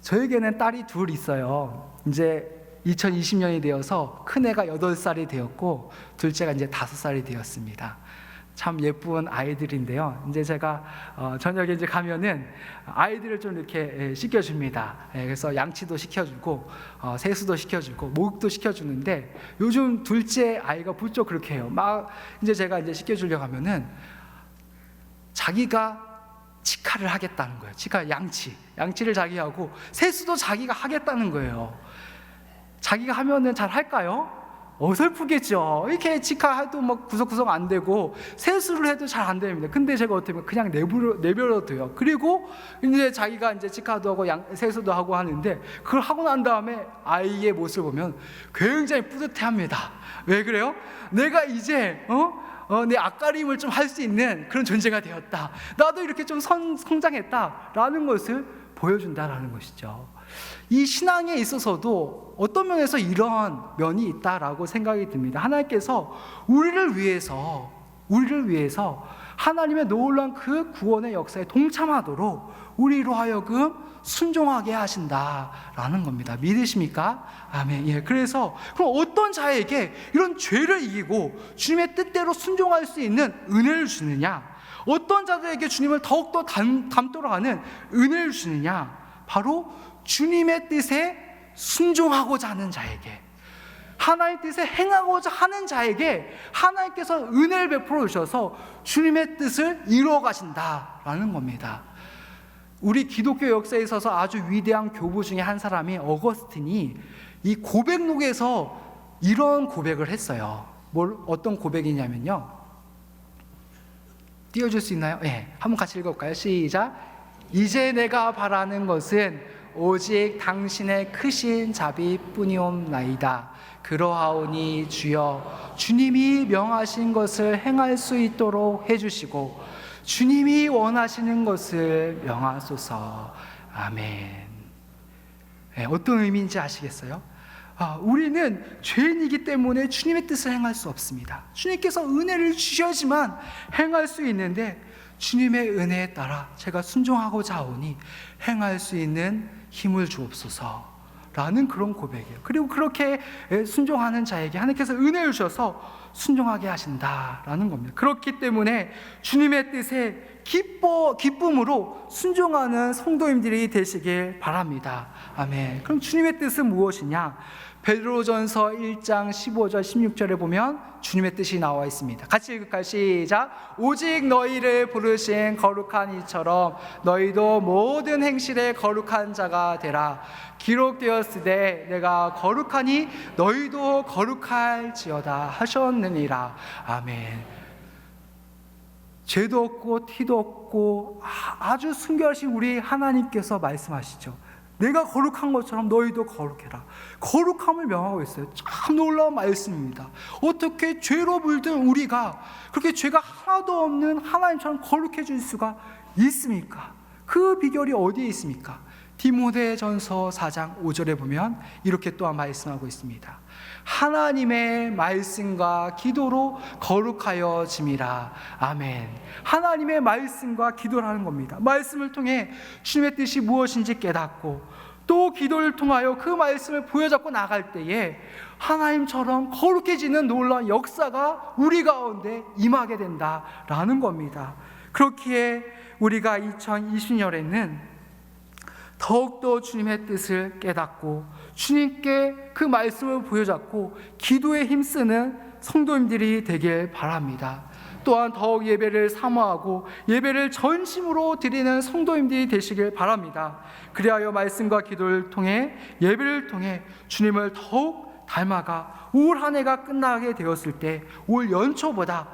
저에게는 딸이 둘 있어요. 이제 2020년이 되어서 큰애가 8살이 되었고 둘째가 이제 5살이 되었습니다. 참 예쁜 아이들인데요. 이제 제가 저녁에 이제 가면은 아이들을 좀 이렇게 씻겨줍니다. 그래서 양치도 시켜주고 세수도 시켜주고 목욕도 시켜주는데 요즘 둘째 아이가 부쩍 그렇게 해요. 막 이제 제가 이제 씻겨주려고 하면은 자기가 치카를 하겠다는 거예요. 치카 양치를 자기 하고 세수도 자기가 하겠다는 거예요. 자기가 하면은 잘 할까요? 어설프겠죠. 이렇게 치카해도 막 구석구석 안 되고 세수를 해도 잘 안 됩니다. 근데 제가 어떻게 보면 그냥 내버려둬요. 그리고 이제 자기가 이제 치카도 하고 세수도 하고 하는데 그걸 하고 난 다음에 아이의 모습을 보면 굉장히 뿌듯해합니다. 왜 그래요? 내가 이제 내 앞가림을 좀 할 수 있는 그런 존재가 되었다. 나도 이렇게 좀 성장했다라는 것을 보여준다라는 것이죠. 이 신앙에 있어서도 어떤 면에서 이런 면이 있다라고 생각이 듭니다. 하나님께서 우리를 위해서 하나님의 놀라운 그 구원의 역사에 동참하도록 우리로 하여금 순종하게 하신다라는 겁니다. 믿으십니까? 아멘. 예. 그래서 그럼 어떤 자에게 이런 죄를 이기고 주님의 뜻대로 순종할 수 있는 은혜를 주느냐? 어떤 자들에게 주님을 더욱더 닮도록 하는 은혜를 주느냐? 바로 주님의 뜻에 순종하고자 하는 자에게, 하나님의 뜻에 행하고자 하는 자에게 하나님께서 은혜를 베풀어 주셔서 주님의 뜻을 이루어 가신다라는 겁니다. 우리 기독교 역사에 있어서 아주 위대한 교부 중에 한 사람이 어거스틴이 이 고백록에서 이런 고백을 했어요. 어떤 고백이냐면요, 띄워줄 수 있나요? 네, 한번 같이 읽어볼까요? 시작. 이제 내가 바라는 것은 오직 당신의 크신 자비뿐이옵나이다. 그러하오니 주여, 주님이 명하신 것을 행할 수 있도록 해주시고 주님이 원하시는 것을 명하소서. 아멘. 네, 어떤 의미인지 아시겠어요? 우리는 죄인이기 때문에 주님의 뜻을 행할 수 없습니다. 주님께서 은혜를 주셔야지만 행할 수 있는데 주님의 은혜에 따라 제가 순종하고자 하오니 행할 수 있는 힘을 주옵소서 라는 그런 고백이에요. 그리고 그렇게 순종하는 자에게 하나님께서 은혜를 주셔서 순종하게 하신다라는 겁니다. 그렇기 때문에 주님의 뜻에 기쁨으로 순종하는 성도님들이 되시길 바랍니다. 아멘. 그럼 주님의 뜻은 무엇이냐? 베드로전서 1장 15절 16절에 보면 주님의 뜻이 나와 있습니다. 같이 읽을까요? 시작. 오직 너희를 부르신 거룩한 이처럼 너희도 모든 행실에 거룩한 자가 되라. 기록되었으되 내가 거룩하니 너희도 거룩할지어다 하셨느니라. 아멘. 죄도 없고 티도 없고 아주 순결하신 우리 하나님께서 말씀하시죠. 내가 거룩한 것처럼 너희도 거룩해라. 거룩함을 명하고 있어요. 참 놀라운 말씀입니다. 어떻게 죄로 물든 우리가 그렇게 죄가 하나도 없는 하나님처럼 거룩해질 수가 있습니까? 그 비결이 어디에 있습니까? 디모데전서 4장 5절에 보면 이렇게 또한 말씀하고 있습니다. 하나님의 말씀과 기도로 거룩하여짐이라. 아멘. 하나님의 말씀과 기도를 하는 겁니다. 말씀을 통해 주님의 뜻이 무엇인지 깨닫고 또 기도를 통하여 그 말씀을 부여잡고 나갈 때에 하나님처럼 거룩해지는 놀라운 역사가 우리 가운데 임하게 된다라는 겁니다. 그렇기에 우리가 2020년에는 더욱더 주님의 뜻을 깨닫고 주님께 그 말씀을 부여잡고 기도에 힘쓰는 성도님들이 되길 바랍니다. 또한 더욱 예배를 사모하고 예배를 전심으로 드리는 성도님들이 되시길 바랍니다. 그리하여 말씀과 기도를 통해 예배를 통해 주님을 더욱 닮아가 올 한 해가 끝나게 되었을 때 올 연초보다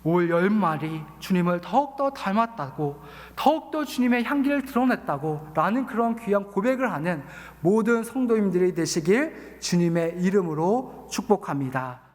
올 연말이 주님을 더욱더 닮았다고 더욱더 주님의 향기를 드러냈다고 라는 그런 귀한 고백을 하는 모든 성도님들이 되시길 주님의 이름으로 축복합니다.